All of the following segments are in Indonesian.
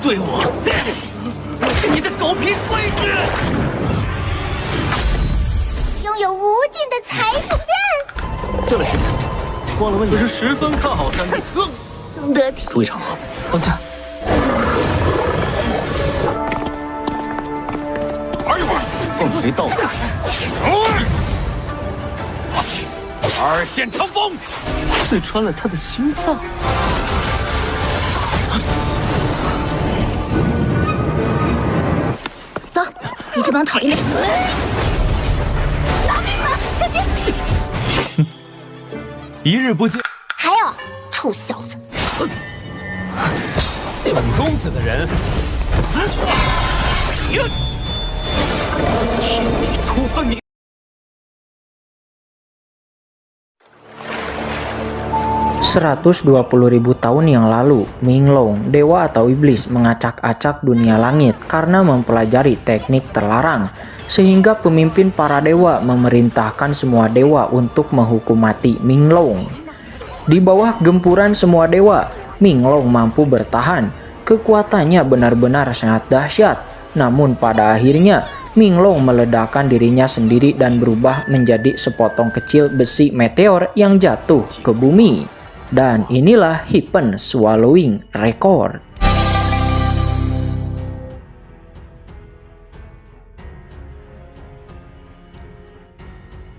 对我，你的狗屁规矩！拥有无尽的财富变。对了，师妹，忘了问你，可是十分看好三弟。懂得体。注意场合，往下。玩一会儿，凤随道感。我去，二线成风，刺穿了他的心脏。走，你这帮讨厌的。拿命了，小心！一日不见，还有，臭小子！本公子的人，天地初分明。120.000 tahun yang lalu, Minglong, dewa atau iblis, mengacak-acak dunia langit karena mempelajari teknik terlarang, sehingga pemimpin para dewa memerintahkan semua dewa untuk menghukum mati Minglong. Di bawah gempuran semua dewa, Minglong mampu bertahan. Kekuatannya benar-benar sangat dahsyat. Namun pada akhirnya, Minglong meledakkan dirinya sendiri dan berubah menjadi sepotong kecil besi meteor yang jatuh ke bumi. Dan inilah Hypen Swallowing Record.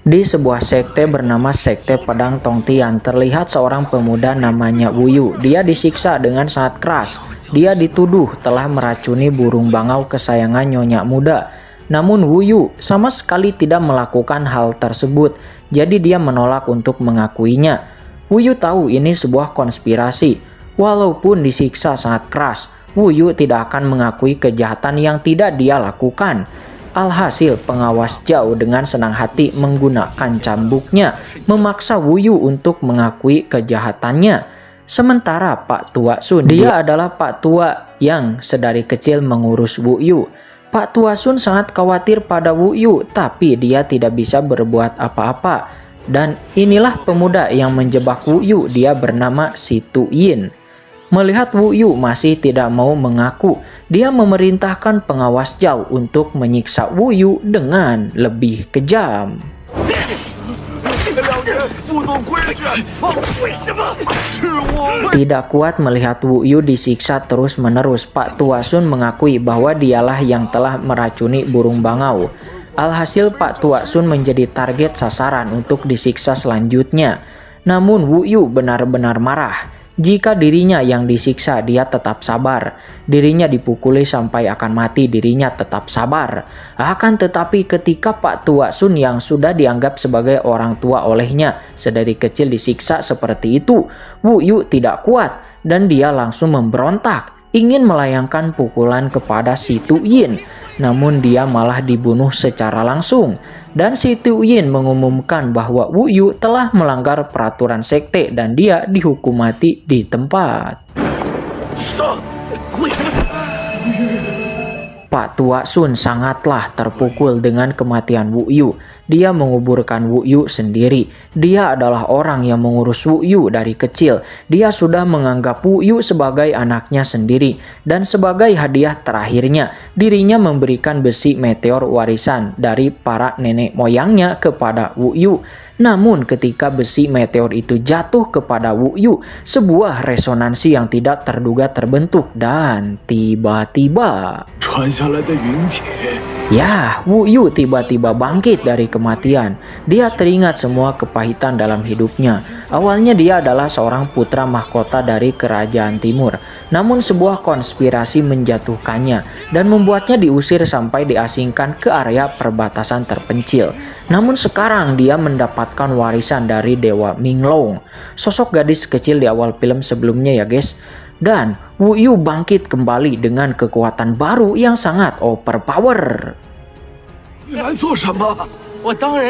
Di sebuah sekte bernama Sekte Pedang Tongtian, terlihat seorang pemuda namanya Wu Yu. Dia disiksa dengan sangat keras. Dia dituduh telah meracuni burung bangau kesayangan nyonya muda. Namun Wu Yu sama sekali tidak melakukan hal tersebut, jadi dia menolak untuk mengakuinya. Wu Yu tahu ini sebuah konspirasi. Walaupun disiksa sangat keras, Wu Yu tidak akan mengakui kejahatan yang tidak dia lakukan. Alhasil pengawas Zhao dengan senang hati menggunakan cambuknya memaksa Wu Yu untuk mengakui kejahatannya. Sementara Pak Tua Sun, dia adalah Pak Tua yang sedari kecil mengurus Wu Yu. Pak Tua Sun sangat khawatir pada Wu Yu, tapi dia tidak bisa berbuat apa-apa. Dan inilah pemuda yang menjebak Wu Yu, dia bernama Si Tu Yin. Melihat Wu Yu masih tidak mau mengaku, dia memerintahkan pengawas Zhao untuk menyiksa Wu Yu dengan lebih kejam. Tidak kuat melihat Wu Yu disiksa terus-menerus, Pak Tua Sun mengakui bahwa dialah yang telah meracuni burung bangau. Alhasil Pak Tua Sun menjadi target sasaran untuk disiksa selanjutnya. Namun Wu Yu benar-benar marah. Jika dirinya yang disiksa, dia tetap sabar. Dirinya dipukuli sampai akan mati, dirinya tetap sabar. Akan tetapi ketika Pak Tua Sun yang sudah dianggap sebagai orang tua olehnya sedari kecil disiksa seperti itu, Wu Yu tidak kuat dan dia langsung memberontak, ingin melayangkan pukulan kepada Si Tu Yin. Namun dia malah dibunuh secara langsung. Dan Si Tu Yin mengumumkan bahwa Wu Yu telah melanggar peraturan sekte dan dia dihukum mati di tempat. Pak Tua Sun sangatlah terpukul dengan kematian Wu Yu. Dia menguburkan Wu Yu sendiri. Dia adalah orang yang mengurus Wu Yu dari kecil. Dia sudah menganggap Wu Yu sebagai anaknya sendiri. Dan sebagai hadiah terakhirnya, dirinya memberikan besi meteor warisan dari para nenek moyangnya kepada Wu Yu. Namun ketika besi meteor itu jatuh kepada Wu Yu, sebuah resonansi yang tidak terduga terbentuk dan tiba-tiba ya, Wu Yu tiba-tiba bangkit dari kematian. Dia teringat semua kepahitan dalam hidupnya. Awalnya dia adalah seorang putra mahkota dari kerajaan timur. Namun sebuah konspirasi menjatuhkannya dan membuatnya diusir sampai diasingkan ke area perbatasan terpencil. Namun sekarang dia mendapatkan warisan dari Dewa Minglong, sosok gadis kecil di awal film sebelumnya ya guys. Dan Wu Yu bangkit kembali dengan kekuatan baru yang sangat overpower.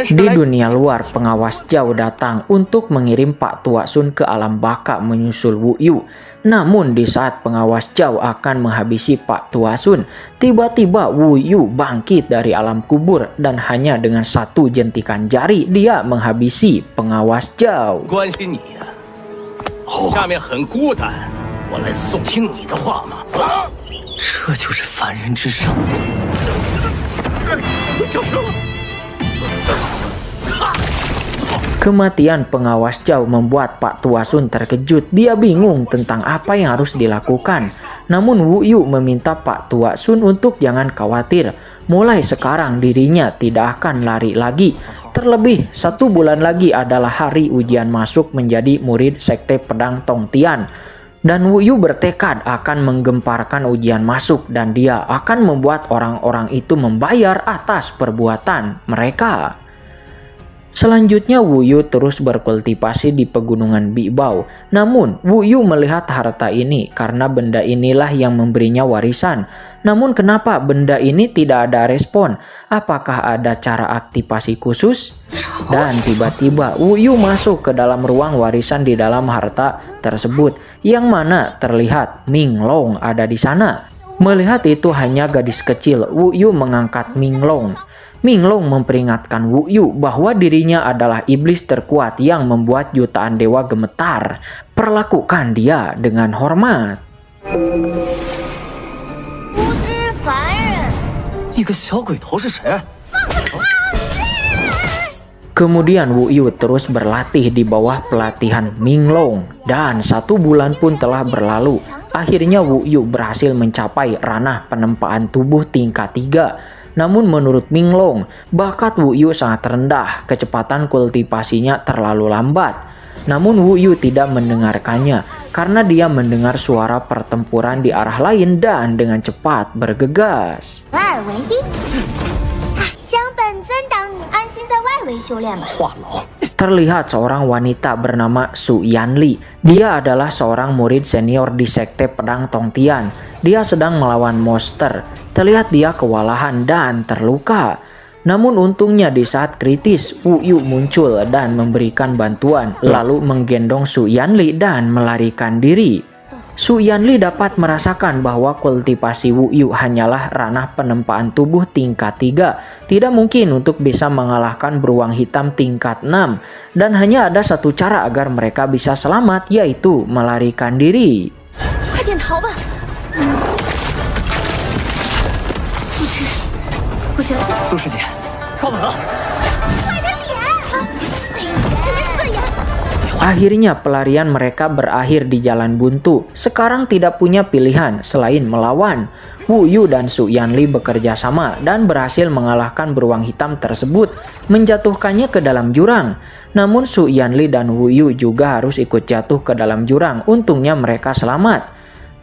Di dunia luar, pengawas Zhao datang untuk mengirim Pak Tua Sun ke alam baka menyusul Wu Yu. Namun di saat pengawas Zhao akan menghabisi Pak Tua Sun, tiba-tiba Wu Yu bangkit dari alam kubur dan hanya dengan satu jentikan jari dia menghabisi pengawas Zhao. 下面很孤单，我来送听你的话吗？这就是凡人之上。交手！ Kematian pengawas jauh membuat Pak Tua Sun terkejut. Dia bingung tentang apa yang harus dilakukan. Namun Wu Yu meminta Pak Tua Sun untuk jangan khawatir. Mulai sekarang dirinya tidak akan lari lagi. Terlebih 1 bulan lagi adalah hari ujian masuk menjadi murid Sekte Pedang Tong Tian. Dan Wu Yu bertekad akan menggemparkan ujian masuk dan dia akan membuat orang-orang itu membayar atas perbuatan mereka. Selanjutnya Wu Yu terus berkultivasi di pegunungan Bibao. Namun Wu Yu melihat harta ini karena benda inilah yang memberinya warisan. Namun kenapa benda ini tidak ada respon? Apakah ada cara aktivasi khusus? Dan tiba-tiba Wu Yu masuk ke dalam ruang warisan di dalam harta tersebut, yang mana terlihat Ming Long ada di sana. Melihat itu hanya gadis kecil, Wu Yu mengangkat Ming Long. Ming Long memperingatkan Wu Yu bahwa dirinya adalah iblis terkuat yang membuat jutaan dewa gemetar. Perlakukan dia dengan hormat. 无知凡人， 一个小鬼头是谁？ Kemudian Wu Yu terus berlatih di bawah pelatihan Ming Long. Dan 1 bulan pun telah berlalu. Akhirnya Wu Yu berhasil mencapai ranah penempaan tubuh tingkat 3. Namun menurut Ming Long, bakat Wu Yu sangat rendah, kecepatan kultivasinya terlalu lambat. Namun Wu Yu tidak mendengarkannya karena dia mendengar suara pertempuran di arah lain dan dengan cepat bergegas. 合二为一。哎，乡本尊当你安心在外围修炼吧。 话痨。 Terlihat seorang wanita bernama Su Yanli. Dia adalah seorang murid senior di Sekte Pedang Tong Tian. Dia sedang melawan monster. Terlihat dia kewalahan dan terluka. Namun untungnya di saat kritis, Wu Yu muncul dan memberikan bantuan, lalu menggendong Su Yanli dan melarikan diri. Su Yanli dapat merasakan bahwa kultivasi Wu Yu hanyalah ranah penempaan tubuh tingkat 3. Tidak mungkin untuk bisa mengalahkan beruang hitam tingkat 6. Dan hanya ada satu cara agar mereka bisa selamat, yaitu melarikan diri. 快点逃吧！不行， 苏师姐，抓稳了！ 快点脸！前面是个人。 Akhirnya pelarian mereka berakhir di jalan buntu. Sekarang tidak punya pilihan selain melawan. Wu Yu dan Su Yanli bekerja sama dan berhasil mengalahkan beruang hitam tersebut, menjatuhkannya ke dalam jurang. Namun Su Yanli dan Wu Yu juga harus ikut jatuh ke dalam jurang. Untungnya mereka selamat.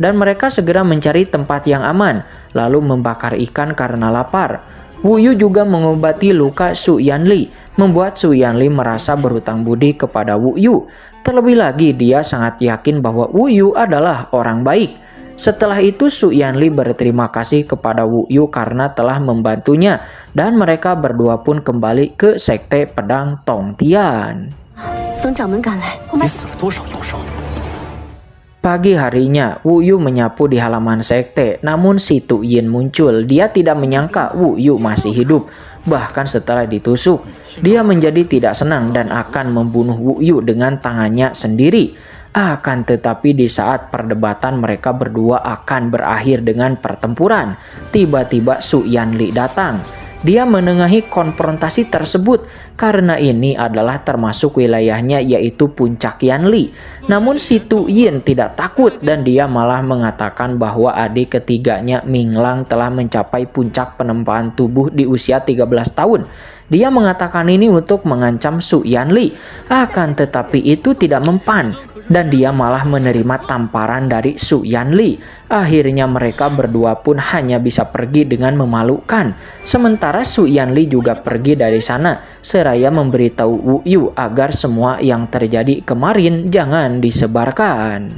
Dan mereka segera mencari tempat yang aman, lalu membakar ikan karena lapar. Wu Yu juga mengobati luka Su Yanli, membuat Su Yanli merasa berhutang budi kepada Wu Yu. Terlebih lagi dia sangat yakin bahwa Wu Yu adalah orang baik. Setelah itu Su Yanli berterima kasih kepada Wu Yu karena telah membantunya, dan mereka berdua pun kembali ke Sekte Pedang Tong Tian. 等掌门赶来，我 你 们 死了多少妖兽？ Pagi harinya, Wu Yu menyapu di halaman sekte, namun si Tu Yin muncul. Dia tidak menyangka Wu Yu masih hidup. Bahkan setelah ditusuk, dia menjadi tidak senang dan akan membunuh Wu Yu dengan tangannya sendiri. Akan tetapi di saat perdebatan mereka berdua akan berakhir dengan pertempuran, tiba-tiba Su Yanli datang. Dia menengahi konfrontasi tersebut karena ini adalah termasuk wilayahnya, yaitu Puncak Yanli. Namun si Tu Yin tidak takut dan dia malah mengatakan bahwa adik ketiganya Ming Lang telah mencapai puncak penempaan tubuh di usia 13 tahun. Dia mengatakan ini untuk mengancam Su Yanli. Akan tetapi itu tidak mempan dan dia malah menerima tamparan dari Su Yanli. Akhirnya mereka berdua pun hanya bisa pergi dengan memalukan. Sementara Su Yanli juga pergi dari sana seraya memberitahu Wu Yu agar semua yang terjadi kemarin jangan disebarkan.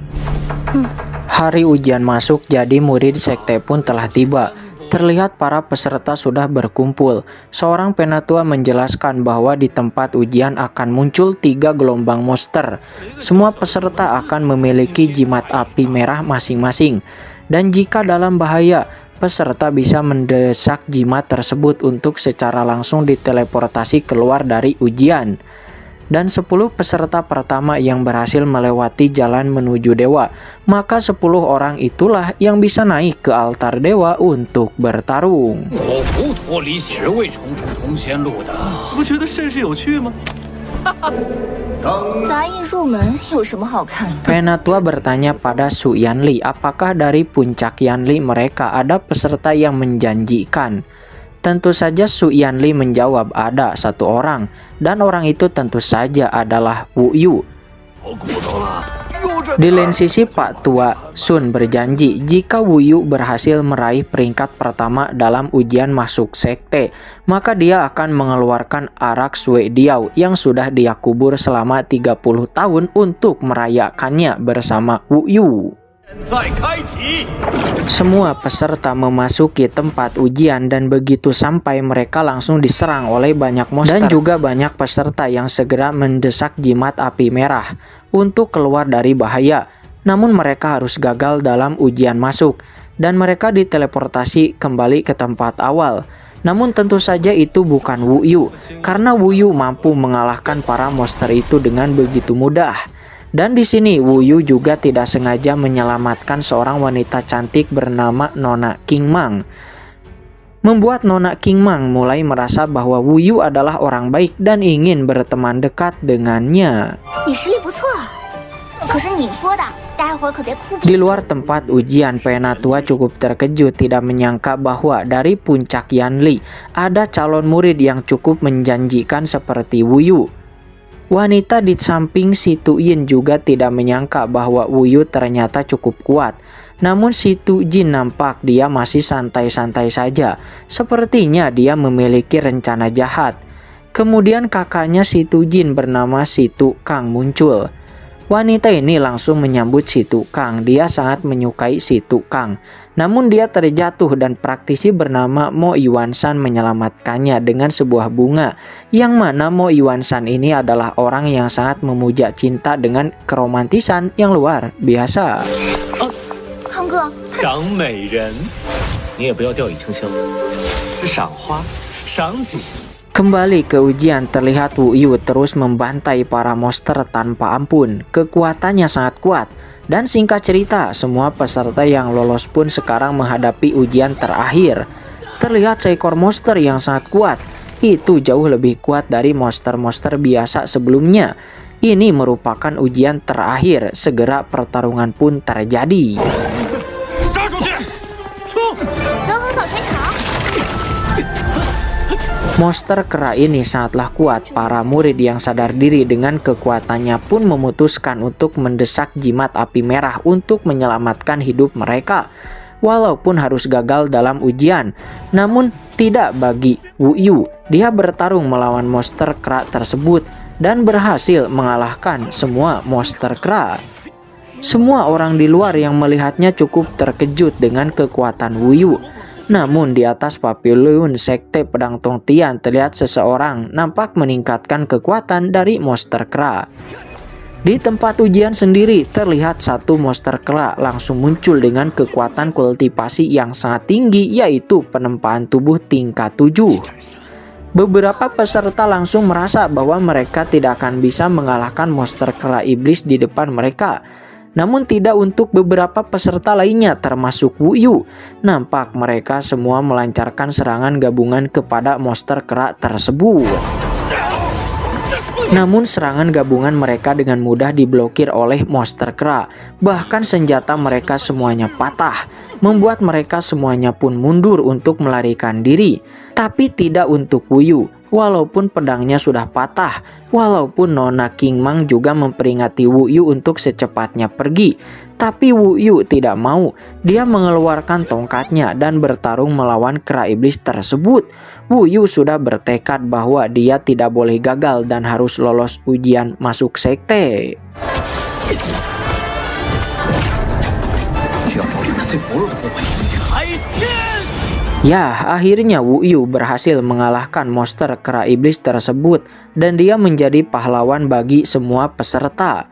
Hari ujian masuk jadi murid sekte pun telah tiba. Terlihat para peserta sudah berkumpul. Seorang penatua menjelaskan bahwa di tempat ujian akan muncul 3 gelombang monster. Semua peserta akan memiliki jimat api merah masing-masing. Dan jika dalam bahaya, peserta bisa mendesak jimat tersebut untuk secara langsung diteleportasi keluar dari ujian. dan 10 peserta pertama yang berhasil melewati jalan menuju dewa, maka 10 orang itulah yang bisa naik ke altar dewa untuk bertarung. 我不脱离十位重重通仙路的，不觉得甚是有趣吗？ 杂役入门有什么好看？ Penatua bertanya pada Su Yanli, apakah dari puncak Yanli mereka ada peserta yang menjanjikan? Tentu saja Su Yanli menjawab ada satu orang, dan orang itu tentu saja adalah Wu Yu. Di lain sisi Pak Tua Sun berjanji jika Wu Yu berhasil meraih peringkat pertama dalam ujian masuk sekte, maka dia akan mengeluarkan arak Sui Diao yang sudah dia kubur selama 30 tahun untuk merayakannya bersama Wu Yu. Semua peserta memasuki tempat ujian dan begitu sampai mereka langsung diserang oleh banyak monster dan juga banyak peserta yang segera mendesak jimat api merah untuk keluar dari bahaya. Namun mereka harus gagal dalam ujian masuk dan mereka diteleportasi kembali ke tempat awal. Namun tentu saja itu bukan Wu Yu, karena Wu Yu mampu mengalahkan para monster itu dengan begitu mudah. Dan di sini Wu Yu juga tidak sengaja menyelamatkan seorang wanita cantik bernama Nona King Mang. Membuat Nona King Mang mulai merasa bahwa Wu Yu adalah orang baik dan ingin berteman dekat dengannya. Di luar tempat ujian, Penatua cukup terkejut tidak menyangka bahwa dari puncak Yanli ada calon murid yang cukup menjanjikan seperti Wu Yu. Wanita di samping Si Tuyin juga tidak menyangka bahwa Wu Yu ternyata cukup kuat. Namun Si Tujin nampak dia masih santai-santai saja. Sepertinya dia memiliki rencana jahat. Kemudian kakaknya Si Tujin bernama Si Tu Kang muncul. Wanita ini langsung menyambut Si Tu Kang. Dia sangat menyukai Si Tu Kang. Namun dia terjatuh dan praktisi bernama Mo Yuan Shan menyelamatkannya dengan sebuah bunga. Yang mana Mo Yuan Shan ini adalah orang yang sangat memuja cinta dengan keromantisan yang luar biasa. 赏美人，你也不要掉以轻心了。赏花，赏景。 Kembali ke ujian, terlihat Wu Yu terus membantai para monster tanpa ampun. Kekuatannya sangat kuat. Dan singkat cerita, semua peserta yang lolos pun sekarang menghadapi ujian terakhir. Terlihat seekor monster yang sangat kuat. Itu jauh lebih kuat dari monster-monster biasa sebelumnya. Ini merupakan ujian terakhir. Segera pertarungan pun terjadi. Monster kera ini sangatlah kuat. Para murid yang sadar diri dengan kekuatannya pun memutuskan untuk mendesak jimat api merah untuk menyelamatkan hidup mereka. Walaupun harus gagal dalam ujian, namun tidak bagi Wu Yu. Dia bertarung melawan monster kera tersebut dan berhasil mengalahkan semua monster kera. Semua orang di luar yang melihatnya cukup terkejut dengan kekuatan Wu Yu. Namun di atas pavilion sekte pedang Tongtian terlihat seseorang nampak meningkatkan kekuatan dari monster kera. Di tempat ujian sendiri terlihat satu monster kera langsung muncul dengan kekuatan kultivasi yang sangat tinggi, yaitu penempaan tubuh tingkat 7. Beberapa peserta langsung merasa bahwa mereka tidak akan bisa mengalahkan monster kera iblis di depan mereka. Namun tidak untuk beberapa peserta lainnya termasuk Wu Yu. Nampak mereka semua melancarkan serangan gabungan kepada monster kera tersebut. Namun serangan gabungan mereka dengan mudah diblokir oleh monster kera. Bahkan senjata mereka semuanya patah, membuat mereka semuanya pun mundur untuk melarikan diri. Tapi tidak untuk Wu Yu. Walaupun pedangnya sudah patah, walaupun Nona King Mang juga memperingati Wu Yu untuk secepatnya pergi, tapi Wu Yu tidak mau. Dia mengeluarkan tongkatnya dan bertarung melawan kera iblis tersebut. Wu Yu sudah bertekad bahwa dia tidak boleh gagal dan harus lolos ujian masuk sekte. Ya, akhirnya Wu Yu berhasil mengalahkan monster kera iblis tersebut dan dia menjadi pahlawan bagi semua peserta.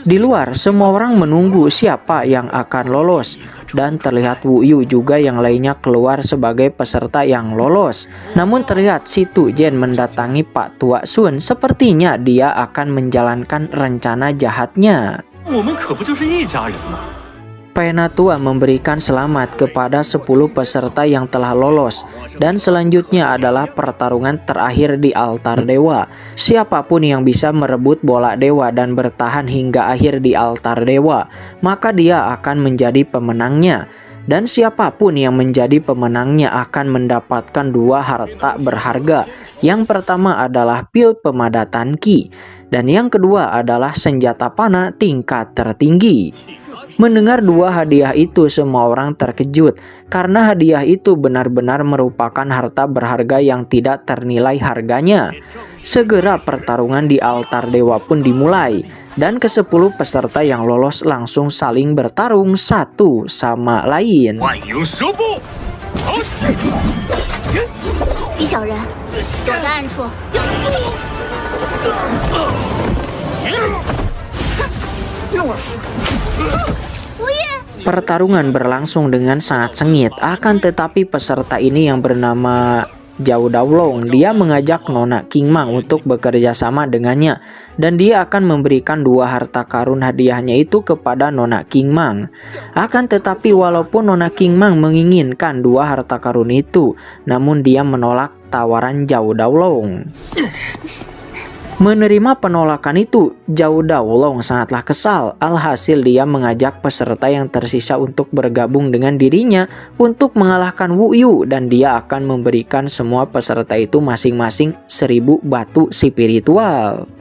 Di luar, semua orang menunggu siapa yang akan lolos, dan terlihat Wu Yu juga yang lainnya keluar sebagai peserta yang lolos. Namun terlihat Si Tu Jian mendatangi Pak Tua Sun, sepertinya dia akan menjalankan rencana jahatnya. Penatua memberikan selamat kepada 10 peserta yang telah lolos, dan selanjutnya adalah pertarungan terakhir di altar dewa. Siapapun yang bisa merebut bola dewa dan bertahan hingga akhir di altar dewa, maka dia akan menjadi pemenangnya. Dan siapapun yang menjadi pemenangnya akan mendapatkan 2 harta berharga. Yang pertama adalah pil pemadatan ki, dan yang kedua adalah senjata panah tingkat tertinggi. Mendengar 2 hadiah itu, semua orang terkejut karena hadiah itu benar-benar merupakan harta berharga yang tidak ternilai harganya. Segera pertarungan di altar dewa pun dimulai, dan ke-10 peserta yang lolos langsung saling bertarung satu sama lain. 李小人，躲在暗处。懦夫！无业。 Pertarungan berlangsung dengan sangat sengit, akan tetapi peserta ini yang bernama Zhao Daolong, dia mengajak Nona King Mang untuk bekerja sama dengannya, dan dia akan memberikan 2 harta karun hadiahnya itu kepada Nona King Mang. Akan tetapi walaupun Nona King Mang menginginkan 2 harta karun itu, namun dia menolak tawaran Zhao Daolong. Menerima penolakan itu, Zhao Daolong sangatlah kesal. Alhasil dia mengajak peserta yang tersisa untuk bergabung dengan dirinya untuk mengalahkan Wu Yu, dan dia akan memberikan semua peserta itu masing-masing 1000 batu spiritual.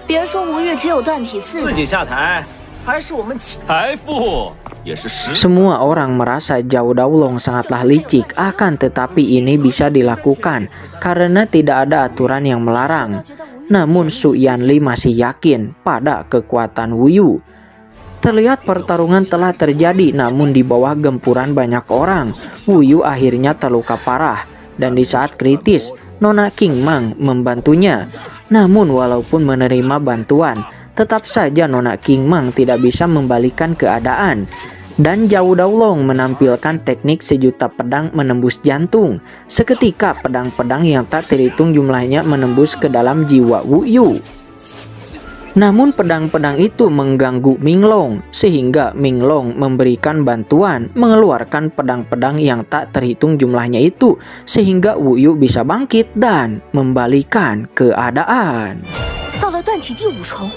别人说吴越只有断体4， 自己下台，还是我们财富也是Semua orang merasa Zhao Daolong sangatlah licik, akan tetapi ini bisa dilakukan karena tidak ada aturan yang melarang. Namun Su Yanli masih yakin pada kekuatan Wu Yu. Terlihat pertarungan telah terjadi, namun di bawah gempuran banyak orang, Wu Yu akhirnya terluka parah, dan di saat kritis, Nona King Mang membantunya. Namun walaupun menerima bantuan, tetap saja Nona King Mang tidak bisa membalikan keadaan. Dan Zhao Daolong menampilkan teknik sejuta pedang menembus jantung. Seketika pedang-pedang yang tak terhitung jumlahnya menembus ke dalam jiwa Wu Yu. Namun pedang-pedang itu mengganggu Minglong, sehingga Minglong memberikan bantuan mengeluarkan pedang-pedang yang tak terhitung jumlahnya itu, sehingga Wu Yu bisa bangkit dan membalikan keadaan. 到了断体第5重。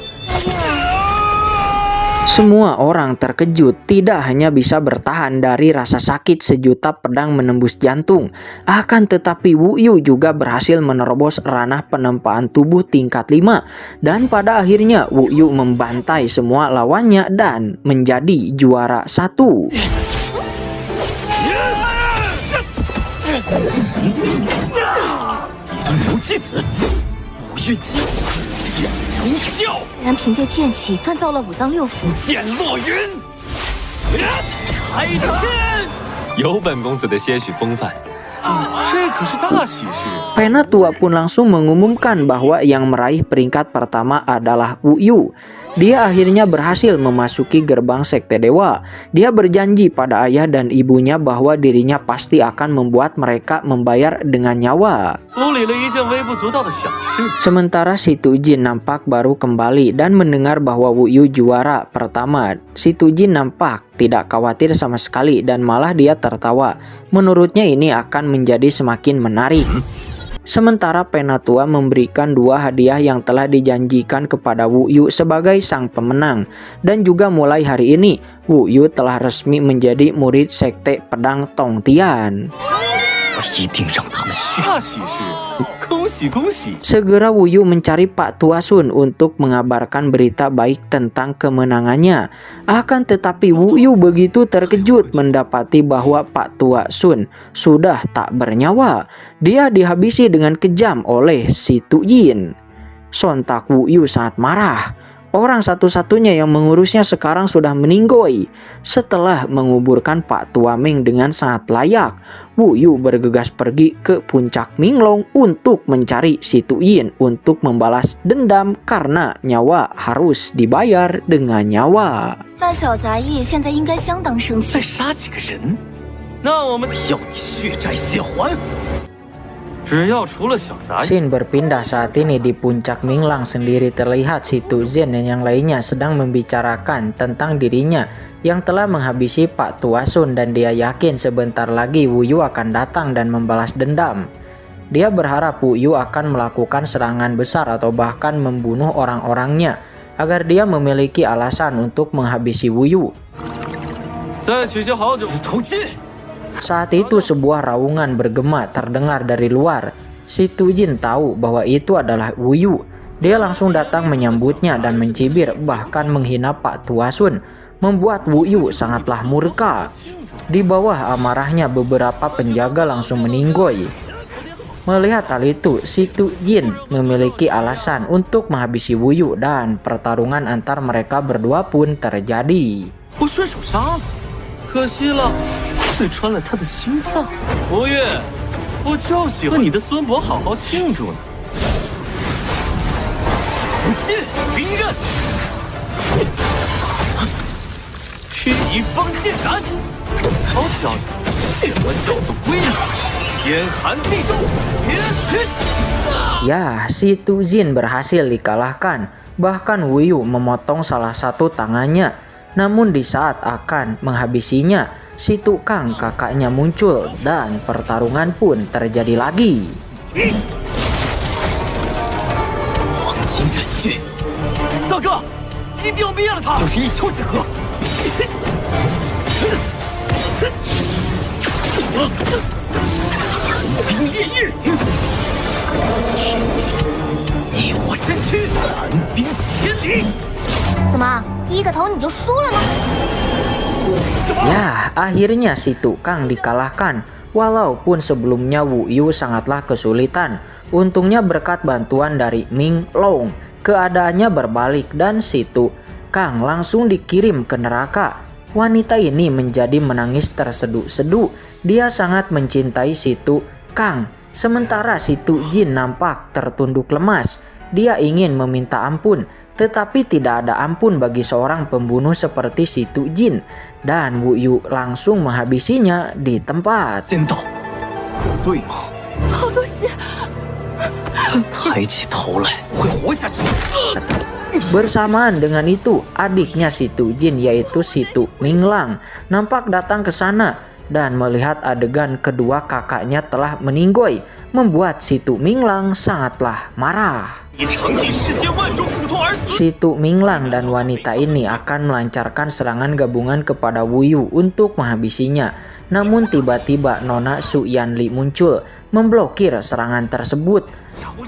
Semua orang terkejut, tidak hanya bisa bertahan dari rasa sakit sejuta pedang menembus jantung, akan tetapi Wu Yu juga berhasil menerobos ranah penempaan tubuh tingkat 5, dan pada akhirnya Wu Yu membantai semua lawannya dan menjadi juara 1.然凭借剑气锻造了5脏6腑，剑落云，开天，有本公子的些许风范，这可是大喜事。 Penatua pun langsung mengumumkan bahwa yang meraih peringkat pertama adalah Wu Yu. Dia akhirnya berhasil memasuki gerbang Sekte Dewa. Dia berjanji pada ayah dan ibunya bahwa dirinya pasti akan membuat mereka membayar dengan nyawa. Sementara Si Tu Jin nampak baru kembali dan mendengar bahwa Wu Yu juara pertama. Si Tu Jin nampak tidak khawatir sama sekali dan malah dia tertawa. Menurutnya ini akan menjadi semakin menarik. Sementara Penatua memberikan 2 hadiah yang telah dijanjikan kepada Wu Yu sebagai sang pemenang. Dan juga mulai hari ini, Wu Yu telah resmi menjadi murid Sekte Pedang Tongtian. Segera Wu Yu mencari Pak Tua Sun untuk mengabarkan berita baik tentang kemenangannya. Akan tetapi Wu Yu begitu terkejut mendapati bahwa Pak Tua Sun sudah tak bernyawa. Dia dihabisi dengan kejam oleh Si Tu Jin. Sontak Wu Yu sangat marah. Orang satu-satunya yang mengurusnya sekarang sudah meninggoy. Setelah menguburkan Pak Tua Ming dengan sangat layak, Wu Yu bergegas pergi ke puncak Minglong untuk mencari si Tu Yin untuk membalas dendam karena nyawa harus dibayar dengan nyawa. 那小杂役现在应该相当生气。再杀几个人，那我们要你血债血还。只要除了小杂役， Scene berpindah saat ini di puncak Minglang sendiri terlihat si Tu Zhen dan yang lainnya sedang membicarakan tentang dirinya yang telah menghabisi Pak Tua Sun dan dia yakin sebentar lagi Wu Yu akan datang dan membalas dendam. Dia berharap Wu Yu akan melakukan serangan besar atau bahkan membunuh orang-orangnya agar dia memiliki alasan untuk menghabisi Wu Yu. 再取消好久，投进。 Saat itu sebuah raungan bergema terdengar dari luar. Si Tu Jin tahu bahwa itu adalah Wu Yu. Dia langsung datang menyambutnya dan mencibir bahkan menghina Pak Tua Sun, membuat Wu Yu sangatlah murka. Di bawah amarahnya beberapa penjaga langsung meninggoy. Melihat hal itu, si Tu Jin memiliki alasan untuk menghabisi Wu Yu dan pertarungan antar mereka berdua pun terjadi. 我顺手杀了，可惜了，刺穿了他的心脏。吴越，我就喜欢和你的孙伯好好庆祝呢。不进，兵刃，去一方剑斩。好小子，我叫做归来，天寒地冻，Ya, si Tu Jin berhasil dikalahkan. Bahkan Wu Yu memotong salah satu tangannya. Namun di saat akan menghabisinya, si Tu Kang kakaknya muncul dan pertarungan pun terjadi lagi. 黄金斩穴，大哥，一定要灭了他！就是一丘之貉。寒冰烈日，逆我身躯，寒冰千里。 怎么，第一个头你就输了吗？ Ya, akhirnya si Tu Kang dikalahkan. Walaupun sebelumnya Wu Yu sangatlah kesulitan. Untungnya berkat bantuan dari Ming Long, keadaannya berbalik dan si Tu Kang langsung dikirim ke neraka. Wanita ini menjadi menangis terseduh-seduh. Dia sangat mencintai si Tu Kang. Sementara si Tu Jin nampak tertunduk lemas. Dia ingin meminta ampun, tetapi tidak ada ampun bagi seorang pembunuh seperti si Tu Jin. Dan Wu Yu langsung menghabisinya di tempat. 仙道，对吗？好多血！抬起头来，会活下去。 Bersamaan dengan itu, adiknya si Tu Jin yaitu si Tu Minglang nampak datang ke sana dan melihat adegan kedua kakaknya telah meninggoy, membuat si Tu Minglang sangatlah marah. Si Tu Minglang dan wanita ini akan melancarkan serangan gabungan kepada Wu Yu untuk menghabisinya. Namun tiba-tiba Nona Su Yanli muncul, memblokir serangan tersebut.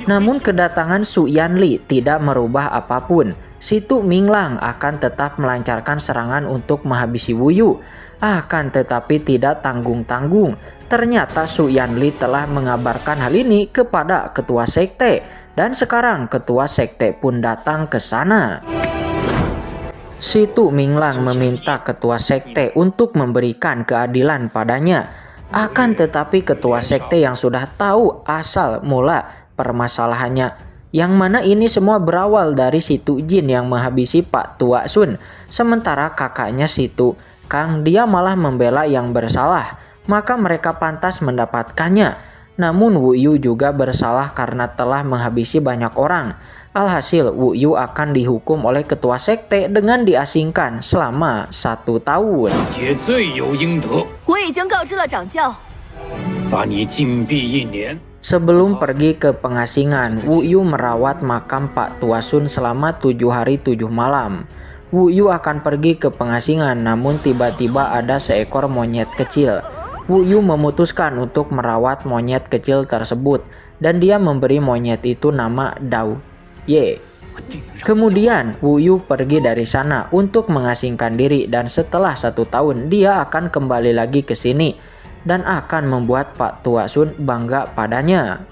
Namun kedatangan Su Yanli tidak merubah apapun. Si Tu Minglang akan tetap melancarkan serangan untuk menghabisi Wu Yu. Akan tetapi tidak tanggung-tanggung. Ternyata Su Yanli telah mengabarkan hal ini kepada ketua sekte. Dan sekarang ketua sekte pun datang ke sana. Si Tu Minglang meminta ketua sekte untuk memberikan keadilan padanya. Akan tetapi ketua sekte yang sudah tahu asal mula permasalahannya, yang mana ini semua berawal dari si Tu Jin yang menghabisi Pak Tua Sun. Sementara kakaknya si Tu Kang dia malah membela yang bersalah, maka mereka pantas mendapatkannya. Namun Wu Yu juga bersalah karena telah menghabisi banyak orang. Alhasil Wu Yu akan dihukum oleh ketua sekte dengan diasingkan selama 1 tahun. Sebelum pergi ke pengasingan, Wu Yu merawat makam Pak Tua Sun selama 7 hari 7 malam. Wu Yu akan pergi ke pengasingan, namun tiba-tiba ada seekor monyet kecil. Wu Yu memutuskan untuk merawat monyet kecil tersebut dan dia memberi monyet itu nama Dao Ye. Kemudian Wu Yu pergi dari sana untuk mengasingkan diri dan setelah 1 tahun dia akan kembali lagi ke sini dan akan membuat Pak Tua Sun bangga padanya.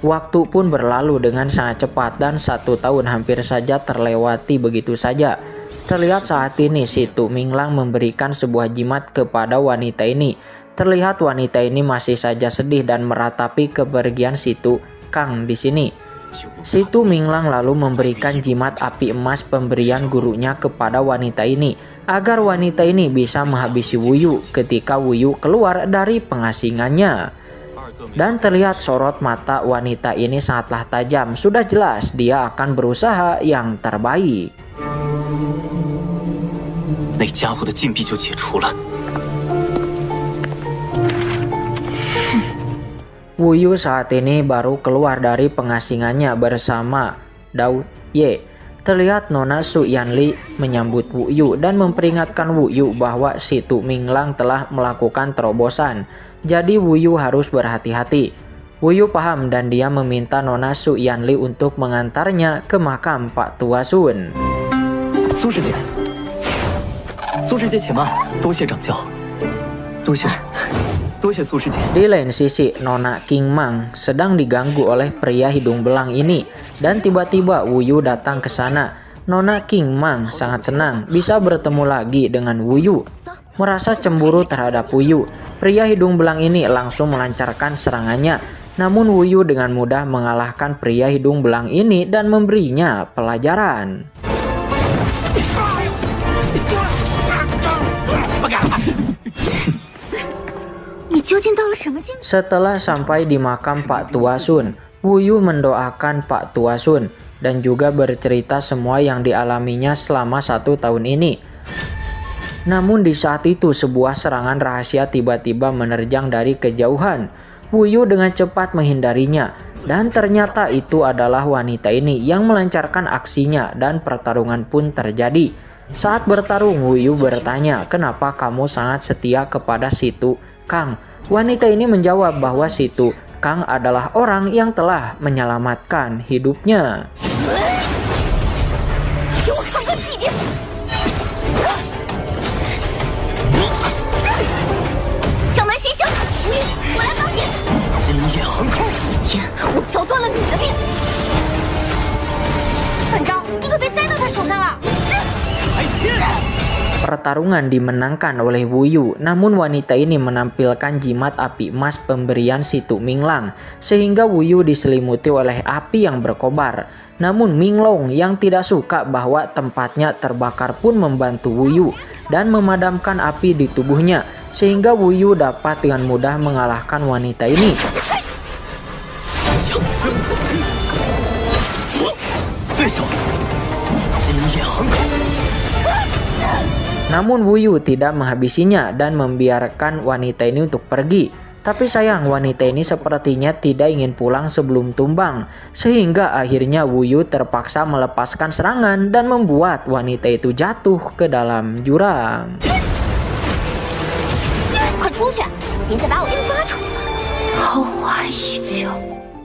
Waktu pun berlalu dengan sangat cepat dan 1 tahun hampir saja terlewati begitu saja. Terlihat saat ini si Tu Minglang memberikan sebuah jimat kepada wanita ini. Terlihat wanita ini masih saja sedih dan meratapi kepergian si Tu Kang di sini. Si Tu Minglang lalu memberikan jimat api emas pemberian gurunya kepada wanita ini agar wanita ini bisa menghabisi Wuyu ketika Wuyu keluar dari pengasingannya. Dan terlihat sorot mata wanita ini sangatlah tajam. Sudah jelas dia akan berusaha yang terbaik. 那家伙的禁闭就解除了。 Wuyu saat ini baru keluar dari pengasingannya bersama Dao Ye. Terlihat Nona Su Yanli menyambut Wuyu dan memperingatkan Wuyu bahwa si Tu Minglang telah melakukan terobosan. Jadi Wuyu harus berhati-hati. Wuyu paham dan dia meminta Nona Su Yanli untuk mengantarnya ke makam Pak Tua Sun. 苏师姐，苏师姐且慢，多谢掌教，多谢苏师姐。 Di lain sisi, Nona King Mang sedang diganggu oleh pria hidung belang ini dan tiba-tiba Wuyu datang ke sana. Nona King Mang sangat senang bisa bertemu lagi dengan Wuyu. Merasa cemburu terhadap Wuyu, pria hidung belang ini langsung melancarkan serangannya. Namun Wuyu dengan mudah mengalahkan pria hidung belang ini dan memberinya pelajaran. Setelah sampai di makam Pak Tua Sun, Wuyu mendoakan Pak Tua Sun dan juga bercerita semua yang dialaminya selama 1 tahun ini. Namun di saat itu sebuah serangan rahasia tiba-tiba menerjang dari kejauhan. Wuyu dengan cepat menghindarinya dan ternyata itu adalah wanita ini yang melancarkan aksinya dan pertarungan pun terjadi. Saat bertarung, Wuyu bertanya, "Kenapa kamu sangat setia kepada si Tu Kang?" Wanita ini menjawab bahwa si Tu Kang adalah orang yang telah menyelamatkan hidupnya. Pertarungan dimenangkan oleh Wuyu, namun wanita ini menampilkan jimat api emas pemberian si Tu Minglang sehingga Wuyu diselimuti oleh api yang berkobar. Namun Minglong yang tidak suka bahwa tempatnya terbakar pun membantu Wuyu dan memadamkan api di tubuhnya sehingga Wuyu dapat dengan mudah mengalahkan wanita ini. Namun Wuyu tidak menghabisinya dan membiarkan wanita ini untuk pergi. Tapi sayang, wanita ini sepertinya tidak ingin pulang sebelum tumbang. Sehingga akhirnya Wuyu terpaksa melepaskan serangan dan membuat wanita itu jatuh ke dalam jurang.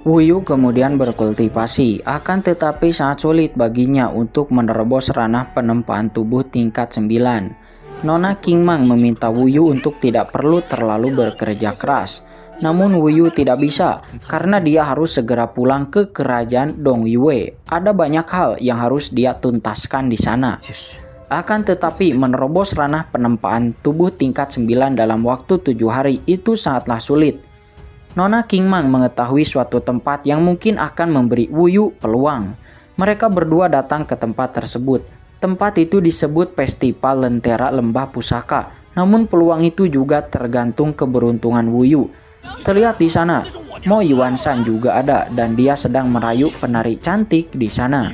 Wuyu kemudian berkultivasi, akan tetapi sangat sulit baginya untuk menerobos ranah penempaan tubuh tingkat 9. Nona King Mang meminta Wuyu untuk tidak perlu terlalu bekerja keras. Namun Wuyu tidak bisa karena dia harus segera pulang ke kerajaan Dongyue. Ada banyak hal yang harus dia tuntaskan di sana. Akan tetapi menerobos ranah penempaan tubuh tingkat 9 dalam waktu 7 hari itu sangatlah sulit. Nona King Mang mengetahui suatu tempat yang mungkin akan memberi Wuyu peluang. Mereka berdua datang ke tempat tersebut. Tempat itu disebut Festival Lentera Lembah Pusaka. Namun peluang itu juga tergantung keberuntungan Wuyu. Terlihat di sana, Mo Yuan Shan juga ada dan dia sedang merayu penari cantik di sana.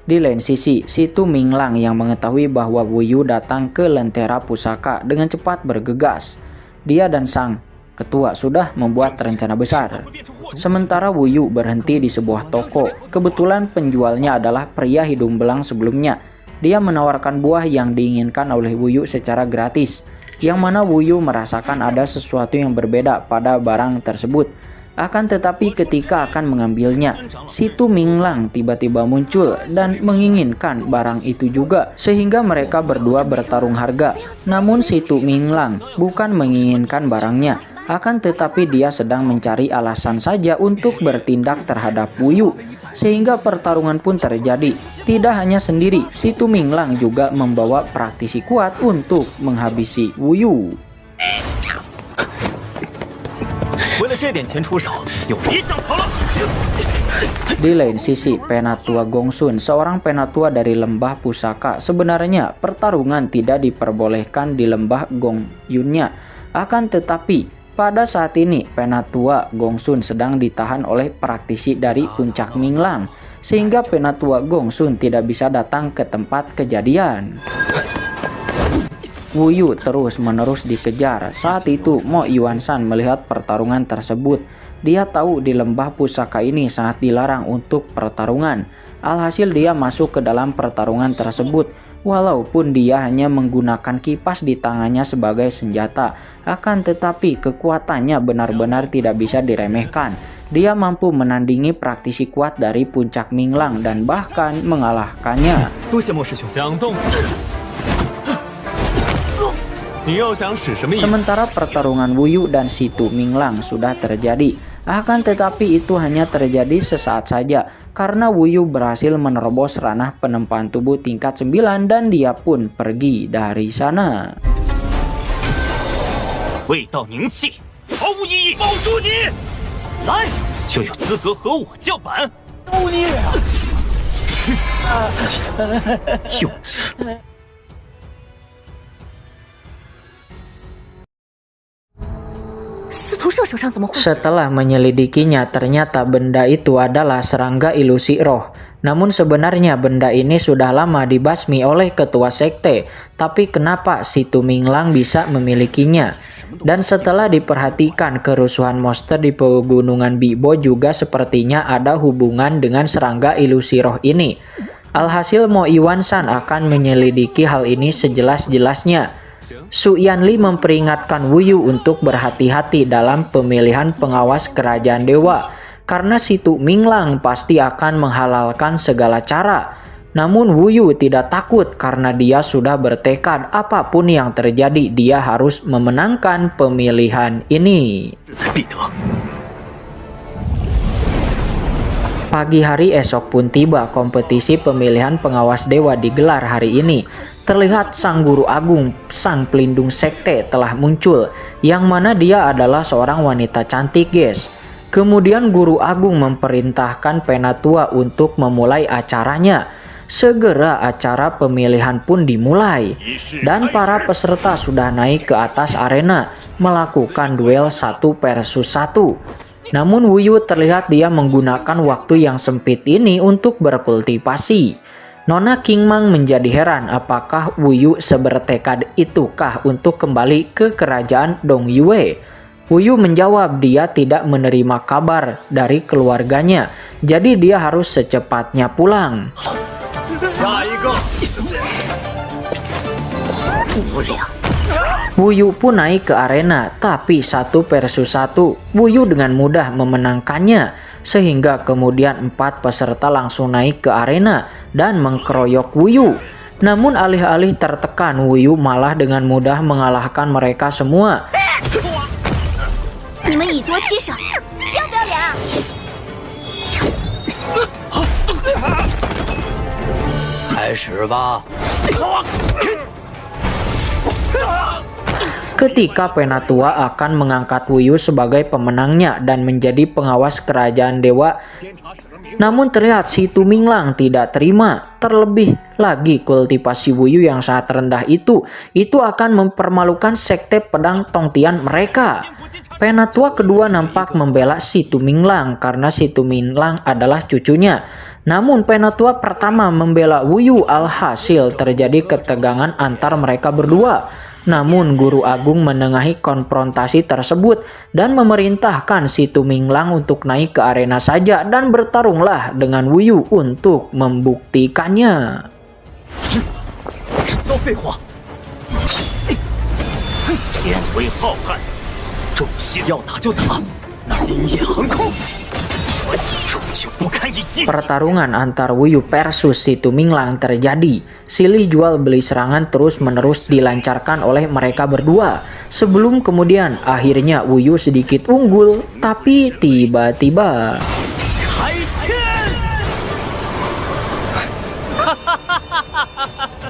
Di lain sisi, si Tu Minglang yang mengetahui bahwa Wuyu datang ke Lentera Pusaka dengan cepat bergegas. Dia dan sang ketua sudah membuat rencana besar. Sementara Wuyu berhenti di sebuah toko. Kebetulan penjualnya adalah pria hidung belang sebelumnya. Dia menawarkan buah yang diinginkan oleh Wuyu secara gratis, yang mana Wuyu merasakan ada sesuatu yang berbeda pada barang tersebut. Akan tetapi ketika akan mengambilnya, si Tu Minglang tiba-tiba muncul dan menginginkan barang itu juga, sehingga mereka berdua bertarung harga. Namun si Tu Minglang bukan menginginkan barangnya, Akan tetapi dia sedang mencari alasan saja untuk bertindak terhadap Wu Yu. Sehingga pertarungan pun terjadi. Tidak hanya sendiri, si Tu Minglang juga membawa praktisi kuat untuk menghabisi Wu Yu. Di lain sisi, Penatua Gongsun, seorang penatua dari lembah pusaka, sebenarnya pertarungan tidak diperbolehkan di lembah Gongyunnya. Akan tetapi, pada saat ini Penatua Gongsun sedang ditahan oleh praktisi dari puncak Minglang, sehingga Penatua Gongsun tidak bisa datang ke tempat kejadian. Wu Yu terus-menerus dikejar. Saat itu Mo Yuanshan melihat pertarungan tersebut. Dia tahu di lembah pusaka ini sangat dilarang untuk pertarungan. Alhasil dia masuk ke dalam pertarungan tersebut. Walaupun dia hanya menggunakan kipas di tangannya sebagai senjata, akan tetapi kekuatannya benar-benar tidak bisa diremehkan. Dia mampu menandingi praktisi kuat dari puncak Minglang dan bahkan mengalahkannya. Sementara pertarungan Wu Yu dan si Tu Minglang sudah terjadi. Akan tetapi itu hanya terjadi sesaat saja karena Wu Yu berhasil menerobos ranah penempaan tubuh tingkat 9 dan dia pun pergi dari sana. Setelah menyelidikinya, ternyata benda itu adalah serangga ilusi roh. Namun sebenarnya benda ini sudah lama dibasmi oleh ketua sekte. Tapi kenapa si Tu Minglang bisa memilikinya? Dan setelah diperhatikan, kerusuhan monster di pegunungan Bibo juga sepertinya ada hubungan dengan serangga ilusi roh ini. Alhasil Mo Yuanshan akan menyelidiki hal ini sejelas-jelasnya. Su Yanli memperingatkan Wu Yu untuk berhati-hati dalam pemilihan pengawas kerajaan dewa, karena si Tu Minglang pasti akan menghalalkan segala cara. Namun Wu Yu tidak takut karena dia sudah bertekad apapun yang terjadi dia harus memenangkan pemilihan ini. Pagi hari esok pun tiba. Kompetisi pemilihan pengawas dewa digelar hari ini. Terlihat sang guru agung, sang pelindung sekte telah muncul, yang mana dia adalah seorang wanita cantik, guys. Kemudian guru agung memerintahkan Penatua untuk memulai acaranya. Segera acara pemilihan pun dimulai, dan para peserta sudah naik ke atas arena melakukan duel 1 versus 1. Namun Wu Yu terlihat dia menggunakan waktu yang sempit ini untuk berkultivasi. Nona King Mang menjadi heran apakah Wu Yu sebertekad itukah untuk kembali ke kerajaan Dong Yue. Wu Yu menjawab dia tidak menerima kabar dari keluarganya, jadi dia harus secepatnya pulang. Wu Yu pun naik ke arena, tapi 1 versus 1 Wu Yu dengan mudah memenangkannya. Sehingga kemudian 4 peserta langsung naik ke arena dan mengkeroyok Wu Yu. Namun alih-alih tertekan, Wu Yu malah dengan mudah mengalahkan mereka semua. Ketika Penatua akan mengangkat Wu Yu sebagai pemenangnya dan menjadi pengawas kerajaan dewa, namun terlihat si Tu Minglang tidak terima. Terlebih lagi kultivasi Wu Yu yang sangat rendah itu akan mempermalukan sekte pedang Tongtian mereka. Penatua kedua nampak membela si Tu Minglang karena si Tu Minglang adalah cucunya. Namun Penatua pertama membela Wu Yu, alhasil terjadi ketegangan antar mereka berdua. Namun guru agung menengahi konfrontasi tersebut dan memerintahkan si Tu Minglang untuk naik ke arena saja dan bertarunglah dengan Wu Yu untuk membuktikannya. Pertarungan antar Wu Yu versus si Tu Minglang terjadi. Silih jual beli serangan terus-menerus dilancarkan oleh mereka berdua. Sebelum kemudian akhirnya Wuyu sedikit unggul, tapi tiba-tiba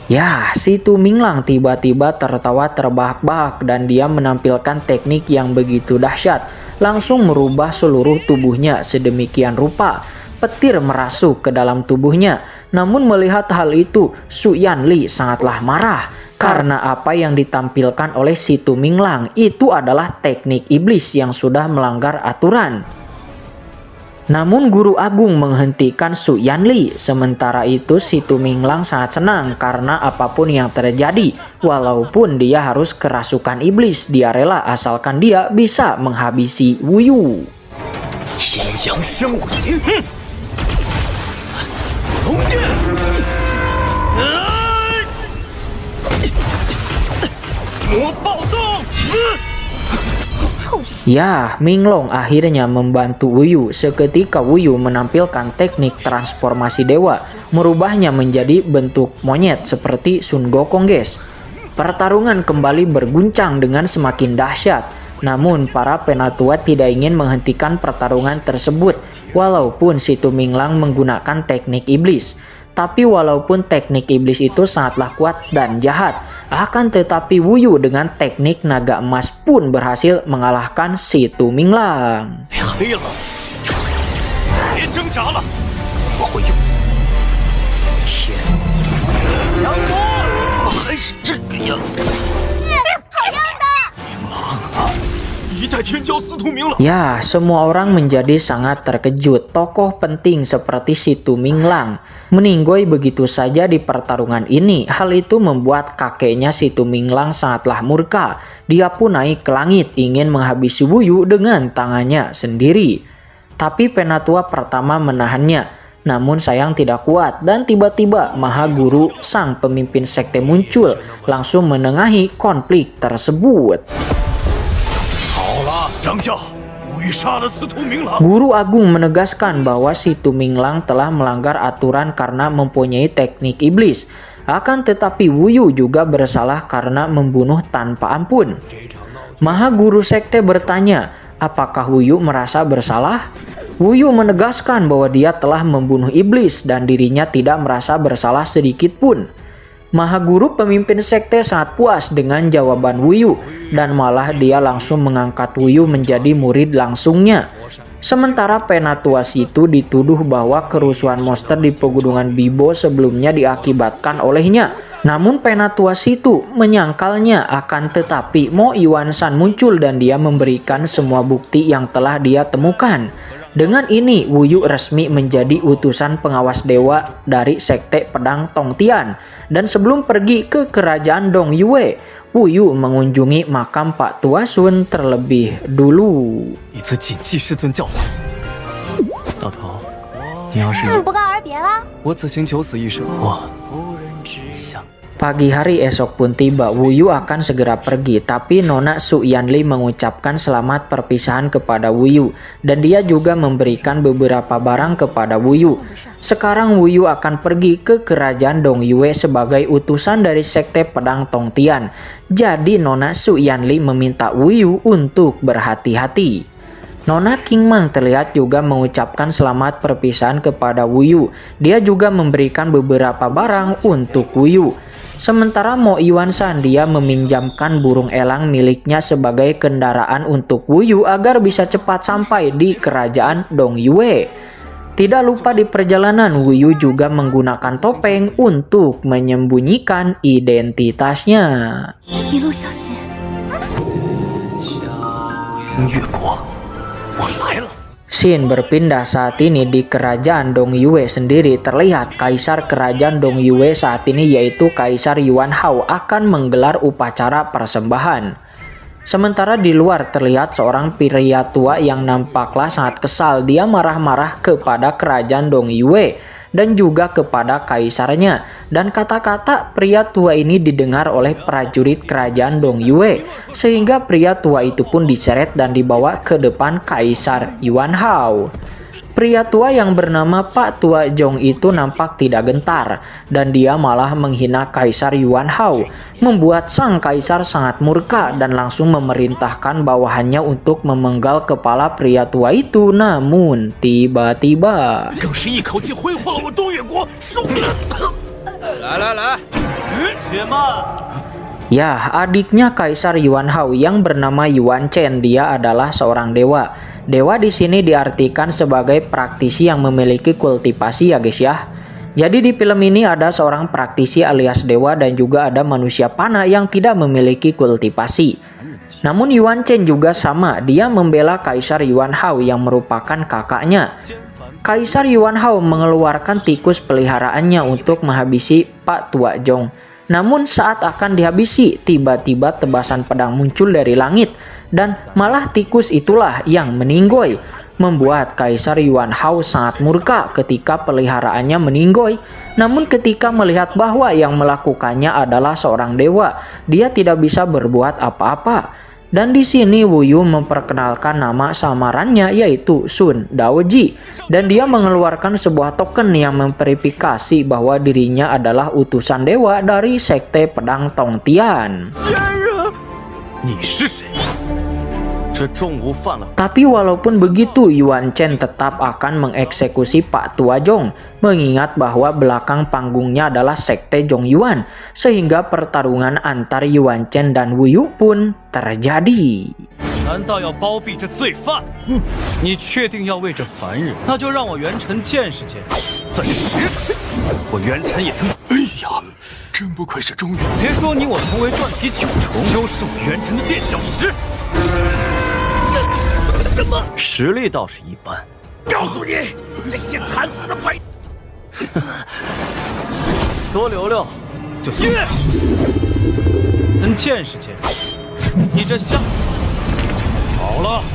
ya, si Tu Minglang tiba-tiba tertawa terbahak-bahak dan dia menampilkan teknik yang begitu dahsyat, langsung merubah seluruh tubuhnya sedemikian rupa. Petir merasuk ke dalam tubuhnya. Namun melihat hal itu, Su Yanli sangatlah marah karena apa yang ditampilkan oleh si Tu Minglang itu adalah teknik iblis yang sudah melanggar aturan. Namun Guru Agung menghentikan Su Yanli. Sementara itu si Tu Minglang sangat senang karena apapun yang terjadi, walaupun dia harus kerasukan iblis, dia rela asalkan dia bisa menghabisi Wuyu. Ya, Minglong akhirnya membantu Wuyu. Seketika Wuyu menampilkan teknik transformasi dewa, merubahnya menjadi bentuk monyet seperti Sun Gokong, guys. Pertarungan kembali berguncang dengan semakin dahsyat. Namun para penatua tidak ingin menghentikan pertarungan tersebut, walaupun si Tu Minglang menggunakan teknik iblis. Tapi walaupun teknik iblis itu sangatlah kuat dan jahat, akan tetapi Wuyu dengan teknik naga emas pun berhasil mengalahkan si Tu Minglang. Ya, semua orang menjadi sangat terkejut. Tokoh penting seperti si Tu Minglang meninggoy begitu saja di pertarungan ini. Hal itu membuat kakeknya si Tu Minglang sangatlah murka. Dia pun naik ke langit ingin menghabisi Wuyu dengan tangannya sendiri. Tapi penatua pertama menahannya. Namun sayang tidak kuat dan tiba-tiba Maha Guru sang pemimpin sekte muncul langsung menengahi konflik tersebut. Guru Agung menegaskan bahwa si Tu Minglang telah melanggar aturan karena mempunyai teknik iblis. Akan tetapi Wuyu juga bersalah karena membunuh tanpa ampun. Maha Guru sekte bertanya, apakah Wuyu merasa bersalah? Wuyu menegaskan bahwa dia telah membunuh iblis dan dirinya tidak merasa bersalah sedikit pun. Maha Guru pemimpin sekte sangat puas dengan jawaban Wuyu dan malah dia langsung mengangkat Wuyu menjadi murid langsungnya. Sementara penatua situ dituduh bahwa kerusuhan monster di pegunungan Bibo sebelumnya diakibatkan olehnya. Namun penatua situ menyangkalnya, akan tetapi Mo Yuan Shan muncul dan dia memberikan semua bukti yang telah dia temukan. Dengan ini Wuyu resmi menjadi utusan pengawas dewa dari sekte pedang Tongtian. Dan sebelum pergi ke kerajaan Dong Yue, Wuyu mengunjungi makam Pak Tua Sun terlebih dulu. 不告而别了。 Pagi hari esok pun tiba. Wuyu akan segera pergi, tapi Nona Su Yanli mengucapkan selamat perpisahan kepada Wuyu dan dia juga memberikan beberapa barang kepada Wuyu. Sekarang Wuyu akan pergi ke kerajaan Dong Yue sebagai utusan dari sekte pedang Tongtian. Jadi Nona Su Yanli meminta Wuyu untuk berhati-hati. Nona Kingmang terlihat juga mengucapkan selamat perpisahan kepada Wuyu. Dia juga memberikan beberapa barang untuk Wuyu. Sementara Mo Yuan Shan dia meminjamkan burung elang miliknya sebagai kendaraan untuk Wuyu agar bisa cepat sampai di kerajaan Dong Yue. Tidak lupa di perjalanan Wuyu juga menggunakan topeng untuk menyembunyikan identitasnya. Scene berpindah saat ini di kerajaan Dong Yue sendiri. Terlihat kaisar kerajaan Dong Yue saat ini yaitu Kaisar Yuan Hao akan menggelar upacara persembahan. Sementara di luar terlihat seorang pria tua yang nampaklah sangat kesal. Dia marah-marah kepada kerajaan Dong Yue dan juga kepada kaisarnya. Dan kata-kata pria tua ini didengar oleh prajurit kerajaan Dong Yue, sehingga pria tua itu pun diseret dan dibawa ke depan Kaisar Yuan Hao. Pria tua yang bernama Pak Tua Jong itu nampak tidak gentar, dan dia malah menghina Kaisar Yuan Hao, membuat sang kaisar sangat murka dan langsung memerintahkan bawahannya untuk memenggal kepala pria tua itu. Namun tiba-tiba ya, adiknya Kaisar Yuan Hao yang bernama Yuan Chen, dia adalah seorang dewa. Dewa di sini diartikan sebagai praktisi yang memiliki kultivasi ya guys ya. Jadi di film ini ada seorang praktisi alias dewa dan juga ada manusia panah yang tidak memiliki kultivasi. Namun Yuan Chen juga sama, dia membela Kaisar Yuan Hao yang merupakan kakaknya. Kaisar Yuan Hao mengeluarkan tikus peliharaannya untuk menghabisi Pak Tua Jong. Namun saat akan dihabisi, tiba-tiba tebasan pedang muncul dari langit dan malah tikus itulah yang meninggoy, membuat Kaisar Yuan Hao sangat murka ketika peliharaannya meninggoy. Namun ketika melihat bahwa yang melakukannya adalah seorang dewa, dia tidak bisa berbuat apa-apa. Dan di sini Wu Yu memperkenalkan nama samarannya yaitu Sun Daoji, dan dia mengeluarkan sebuah token yang memverifikasi bahwa dirinya adalah utusan dewa dari sekte pedang Tongtian. Tapi walaupun begitu, Yuan Chen tetap akan mengeksekusi Pak Tua Jong, mengingat bahwa belakang panggungnya adalah sekte Zhong Yuan, sehingga pertarungan antar Yuan Chen dan Wu Yu pun terjadi.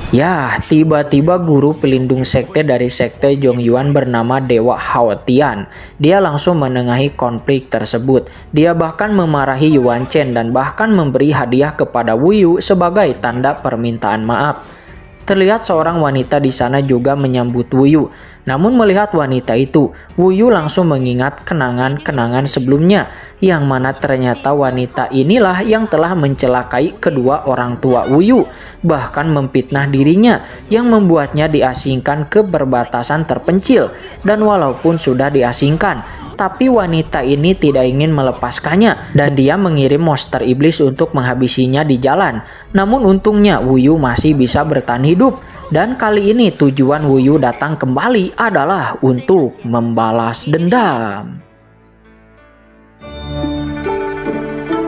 Ya, tiba-tiba guru pelindung sekte dari sekte Zhong Yuan bernama Dewa Hao Tian. Dia langsung menengahi konflik tersebut. Dia bahkan memarahi Yuan Chen dan bahkan memberi hadiah kepada Wu Yu sebagai tanda permintaan maaf. Terlihat seorang wanita di sana juga menyambut Wu Yu. Namun melihat wanita itu, Wu Yu langsung mengingat kenangan-kenangan sebelumnya, yang mana ternyata wanita inilah yang telah mencelakai kedua orang tua Wu Yu, bahkan memfitnah dirinya yang membuatnya diasingkan ke perbatasan terpencil. Dan walaupun sudah diasingkan, tapi wanita ini tidak ingin melepaskannya dan dia mengirim monster iblis untuk menghabisinya di jalan. Namun untungnya Wu Yu masih bisa bertahan hidup, dan kali ini tujuan Wu Yu datang kembali adalah untuk membalas dendam.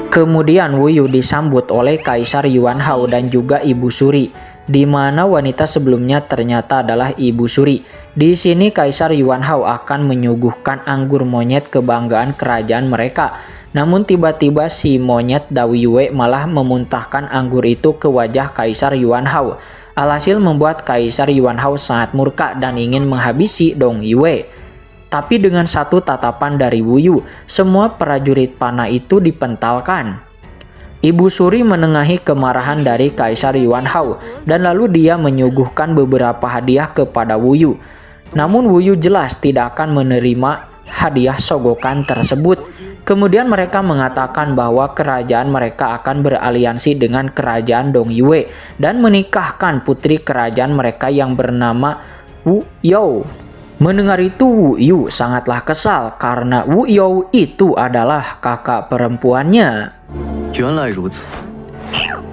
Kemudian Wu Yu disambut oleh Kaisar Yuan Hao dan juga Ibu Suri, di mana wanita sebelumnya ternyata adalah Ibu Suri. Di sini Kaisar Yuan Hao akan menyuguhkan anggur monyet kebanggaan kerajaan mereka. Namun tiba-tiba si monyet Dao Yue malah memuntahkan anggur itu ke wajah Kaisar Yuan Hao. Alhasil membuat Kaisar Yuan Hao sangat murka dan ingin menghabisi Dong Yue. Tapi dengan satu tatapan dari Wu Yu, semua prajurit panah itu dipentalkan. Ibu Suri menengahi kemarahan dari Kaisar Yuan Hao dan lalu dia menyuguhkan beberapa hadiah kepada Wu Yu. Namun Wu Yu jelas tidak akan menerima hadiah sogokan tersebut. Kemudian mereka mengatakan bahwa kerajaan mereka akan beraliansi dengan kerajaan Dong Yue dan menikahkan putri kerajaan mereka yang bernama Wu You. Mendengar itu Wu Yu sangatlah kesal karena Wu You itu adalah kakak perempuannya.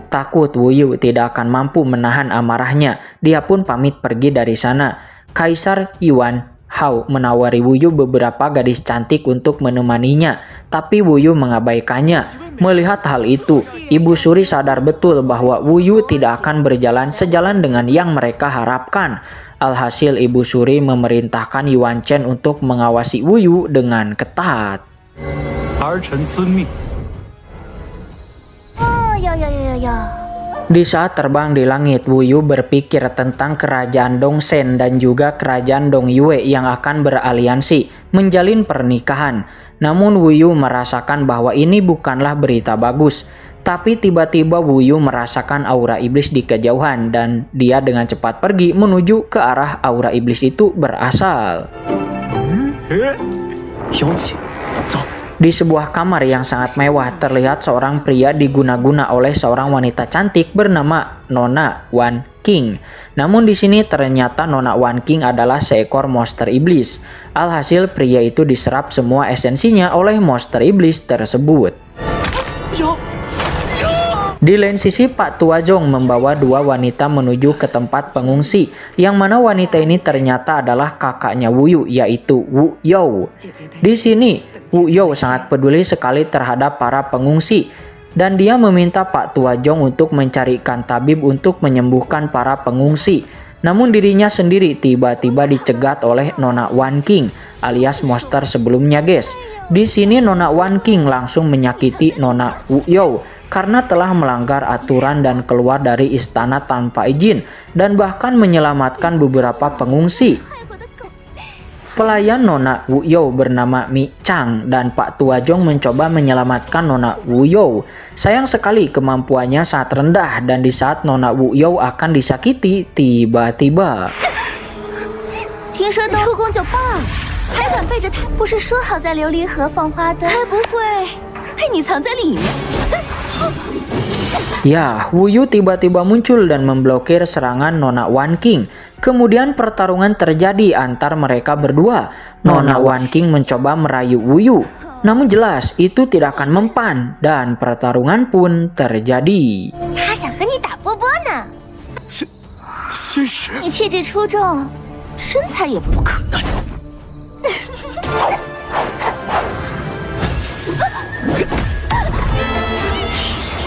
Takut Wu Yu tidak akan mampu menahan amarahnya, dia pun pamit pergi dari sana. Kaisar Yuan Hao menawari Wu Yu beberapa gadis cantik untuk menemaninya, tapi Wu Yu mengabaikannya. Melihat hal itu, Ibu Suri sadar betul bahwa Wu Yu tidak akan berjalan sejalan dengan yang mereka harapkan. Alhasil Ibu Suri memerintahkan Yuan Chen untuk mengawasi Wu Yu dengan ketat. Di saat terbang di langit, Wu Yu berpikir tentang kerajaan Dongzhen dan juga kerajaan Dong Yue yang akan beraliansi, menjalin pernikahan. Namun Wu Yu merasakan bahwa ini bukanlah berita bagus. Tapi tiba-tiba Wu Yu merasakan aura iblis di kejauhan dan dia dengan cepat pergi menuju ke arah aura iblis itu berasal. Di sebuah kamar yang sangat mewah terlihat seorang pria diguna-guna oleh seorang wanita cantik bernama Nona Wan King. Namun di sini ternyata Nona Wan King adalah seekor monster iblis. Alhasil pria itu diserap semua esensinya oleh monster iblis tersebut. Di lain sisi, Pak Tua Zong membawa dua wanita menuju ke tempat pengungsi, yang mana wanita ini ternyata adalah kakaknya Wu Yu, yaitu Wu You. Di sini, Wu You sangat peduli sekali terhadap para pengungsi, dan dia meminta Pak Tua Zong untuk mencarikan tabib untuk menyembuhkan para pengungsi. Namun dirinya sendiri tiba-tiba dicegat oleh Nona Wan King, alias monster sebelumnya, guys. Di sini Nona Wan King langsung menyakiti Nona Wu You karena telah melanggar aturan dan keluar dari istana tanpa izin dan bahkan menyelamatkan beberapa pengungsi. Pelayan Nona Wu You bernama Mi Chang dan Pak Tua Zong mencoba menyelamatkan Nona Wu You. Sayang sekali kemampuannya sangat rendah dan di saat Nona Wu You akan disakiti, tiba-tiba 听说出宫就罢了，还敢背着他？不是说好在琉璃河放花灯？该不会被你藏在里面？ Ya, Wu Yu tiba-tiba muncul dan memblokir serangan Nona Wan King. Kemudian pertarungan terjadi antar mereka berdua. Nona Wan King mencoba merayu Wu Yu, namun jelas itu tidak akan mempan dan pertarungan pun terjadi. 他想和你打波波呢。你气质出众，身材也不可能。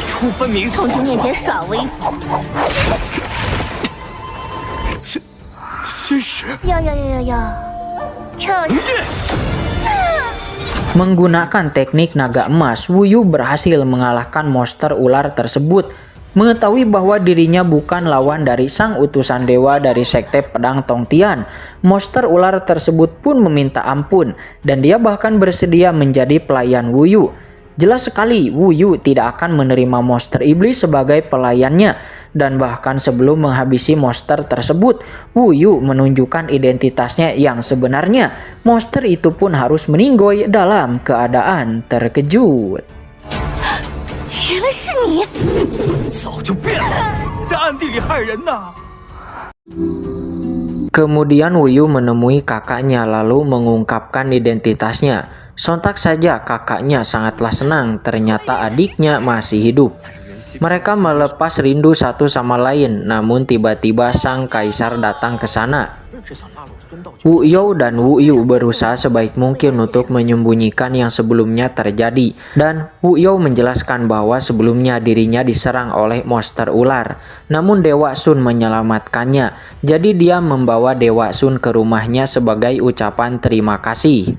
出分明，同情面前耍威风。仙石。哟，臭死！ Menggunakan teknik naga emas, Wu Yu berhasil mengalahkan monster ular tersebut. Mengetahui bahwa dirinya bukan lawan dari sang utusan dewa dari sekte pedang Tongtian, monster ular tersebut pun meminta ampun dan dia bahkan bersedia menjadi pelayan Wu Yu. Jelas sekali Wu Yu tidak akan menerima monster iblis sebagai pelayannya dan bahkan sebelum menghabisi monster tersebut, Wu Yu menunjukkan identitasnya yang sebenarnya. Monster itu pun harus meninggoy dalam keadaan terkejut. 原来是你！早就变了，在暗地里害人呐！ Kemudian Wu Yu menemui kakaknya lalu mengungkapkan identitasnya. Sontak saja kakaknya sangatlah senang ternyata adiknya masih hidup. Mereka melepas rindu satu sama lain, namun tiba-tiba sang kaisar datang ke sana. Wu You dan Wu Yu berusaha sebaik mungkin untuk menyembunyikan yang sebelumnya terjadi, dan Wu You menjelaskan bahwa sebelumnya dirinya diserang oleh monster ular, namun Dewa Sun menyelamatkannya. Jadi dia membawa Dewa Sun ke rumahnya sebagai ucapan terima kasih.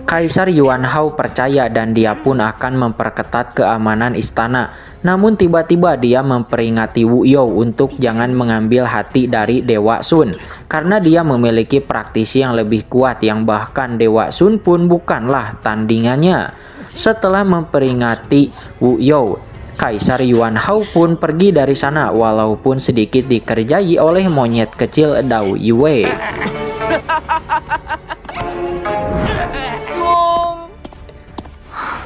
Kaisar Yuan Hao percaya dan dia pun akan memperketat keamanan istana. Namun tiba-tiba dia memperingati Wu You untuk jangan mengambil hati dari Dewa Sun, karena dia memiliki praktisi yang lebih kuat yang bahkan Dewa Sun pun bukanlah tandingannya. Setelah memperingati Wu You, Kaisar Yuan Hao pun pergi dari sana walaupun sedikit dikerjai oleh monyet kecil Dao Yue.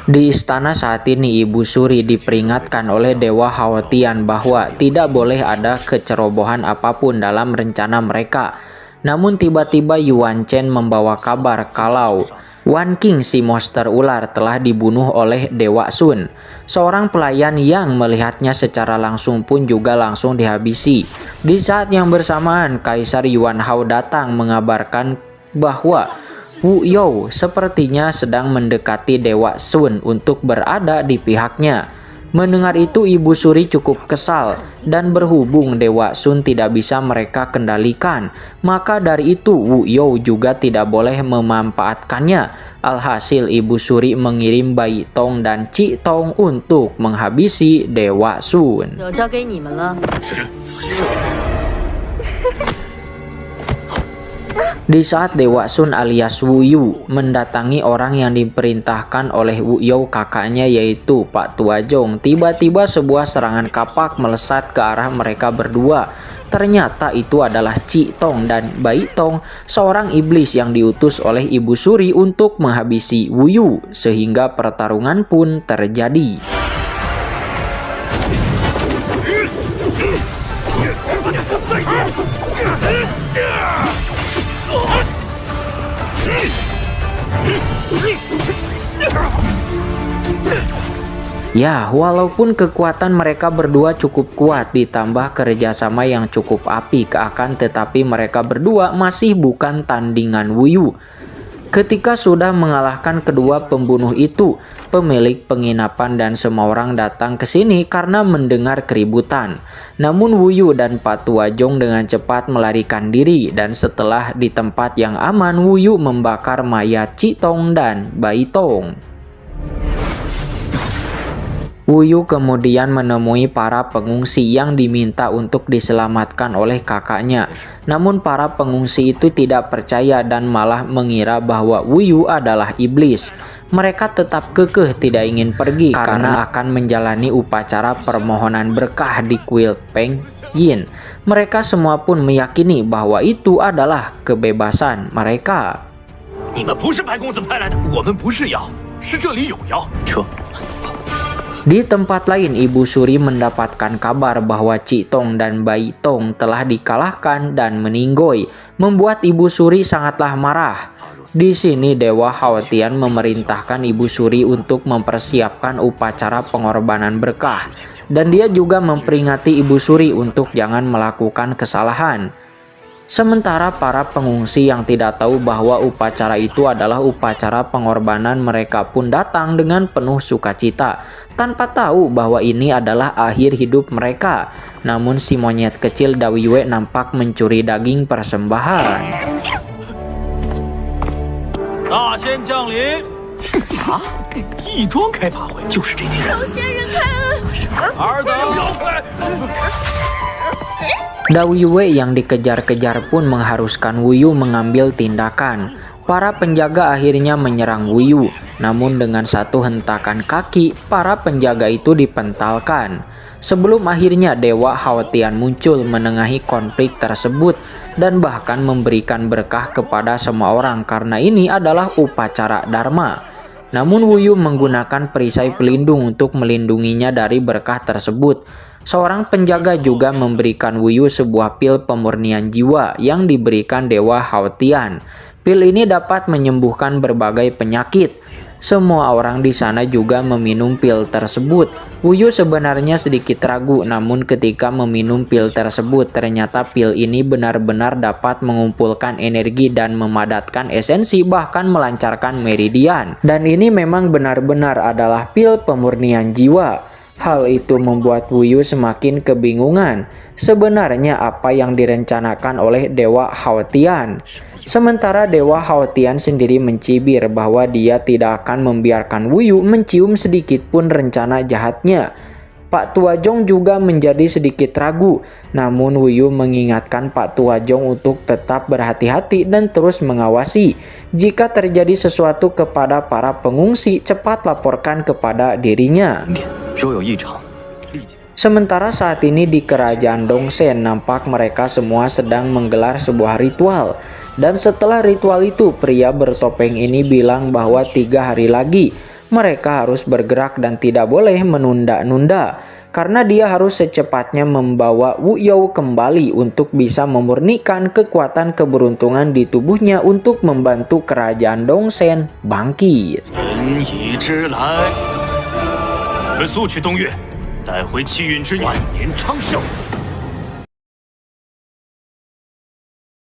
Di istana saat ini Ibu Suri diperingatkan oleh Dewa Haotian bahwa tidak boleh ada kecerobohan apapun dalam rencana mereka. Namun tiba-tiba Yuan Chen membawa kabar kalau Wan King si monster ular telah dibunuh oleh Dewa Sun. Seorang pelayan yang melihatnya secara langsung pun juga langsung dihabisi. Di saat yang bersamaan Kaisar Yuan Hao datang mengabarkan bahwa Wu You sepertinya sedang mendekati Dewa Sun untuk berada di pihaknya. Mendengar itu Ibu Suri cukup kesal dan berhubung Dewa Sun tidak bisa mereka kendalikan, maka dari itu Wu You juga tidak boleh memanfaatkannya. Alhasil Ibu Suri mengirim Bai Tong dan Ci Tong untuk menghabisi Dewa Sun. Di saat Dewa Sun alias Wu Yu mendatangi orang yang diperintahkan oleh Wu You kakaknya yaitu Pak Tuajong, tiba-tiba sebuah serangan kapak melesat ke arah mereka berdua. Ternyata itu adalah Ci Tong dan Bai Tong, seorang iblis yang diutus oleh Ibu Suri untuk menghabisi Wu Yu, sehingga pertarungan pun terjadi. Ya, walaupun kekuatan mereka berdua cukup kuat ditambah kerjasama yang cukup apik, akan tetapi mereka berdua masih bukan tandingan Wu Yu. Ketika sudah mengalahkan kedua pembunuh itu, pemilik penginapan dan semua orang datang ke sini karena mendengar keributan. Namun Wu Yu dan Pak Tuajong dengan cepat melarikan diri, dan setelah di tempat yang aman, Wu Yu membakar mayat Ci Tong dan Bai Tong. Wu Yu kemudian menemui para pengungsi yang diminta untuk diselamatkan oleh kakaknya. Namun para pengungsi itu tidak percaya dan malah mengira bahwa Wu Yu adalah iblis. Mereka tetap kekeh tidak ingin pergi karena akan menjalani upacara permohonan berkah di kuil Peng Yin. Mereka semua pun meyakini bahwa itu adalah kebebasan mereka. Di tempat lain, Ibu Suri mendapatkan kabar bahwa Ci Tong dan Bai Tong telah dikalahkan dan meninggoy, membuat Ibu Suri sangatlah marah. Di sini Dewa Hao Tian memerintahkan Ibu Suri untuk mempersiapkan upacara pengorbanan berkah, dan dia juga memperingati Ibu Suri untuk jangan melakukan kesalahan. Sementara para pengungsi yang tidak tahu bahwa upacara itu adalah upacara pengorbanan, mereka pun datang dengan penuh sukacita, tanpa tahu bahwa ini adalah akhir hidup mereka. Namun si monyet kecil Dao Yue nampak mencuri daging persembahan. Dao Yue yang dikejar-kejar pun mengharuskan Wu Yu mengambil tindakan. Para penjaga akhirnya menyerang Wu Yu, namun dengan satu hentakan kaki, para penjaga itu dipentalkan. Sebelum akhirnya Dewa Hao Tian muncul menengahi konflik tersebut dan bahkan memberikan berkah kepada semua orang karena ini adalah upacara Dharma. Namun Wu Yu menggunakan perisai pelindung untuk melindunginya dari berkah tersebut. Seorang penjaga juga memberikan Wu Yu sebuah pil pemurnian jiwa yang diberikan Dewa Hao Tian. Pil ini dapat menyembuhkan berbagai penyakit. Semua orang di sana juga meminum pil tersebut. Wu Yu sebenarnya sedikit ragu, namun ketika meminum pil tersebut, ternyata pil ini benar-benar dapat mengumpulkan energi dan memadatkan esensi, bahkan melancarkan meridian. Dan ini memang benar-benar adalah pil pemurnian jiwa. Hal itu membuat Wu Yu semakin kebingungan. Sebenarnya apa yang direncanakan oleh Dewa Hao Tian? Sementara Dewa Hao Tian sendiri mencibir bahwa dia tidak akan membiarkan Wu Yu mencium sedikit pun rencana jahatnya. Pak Tuajong juga menjadi sedikit ragu, namun Wu Yu mengingatkan Pak Tuajong untuk tetap berhati-hati dan terus mengawasi. Jika terjadi sesuatu kepada para pengungsi, cepat laporkan kepada dirinya. Sementara saat ini di kerajaan Dongsen, nampak mereka semua sedang menggelar sebuah ritual. Dan setelah ritual itu, pria bertopeng ini bilang bahwa 3 hari lagi mereka harus bergerak dan tidak boleh menunda-nunda, karena dia harus secepatnya membawa Wu You kembali untuk bisa memurnikan kekuatan keberuntungan di tubuhnya untuk membantu kerajaan Dongsen bangkit. 速去东岳，带回气运之女，万年昌盛。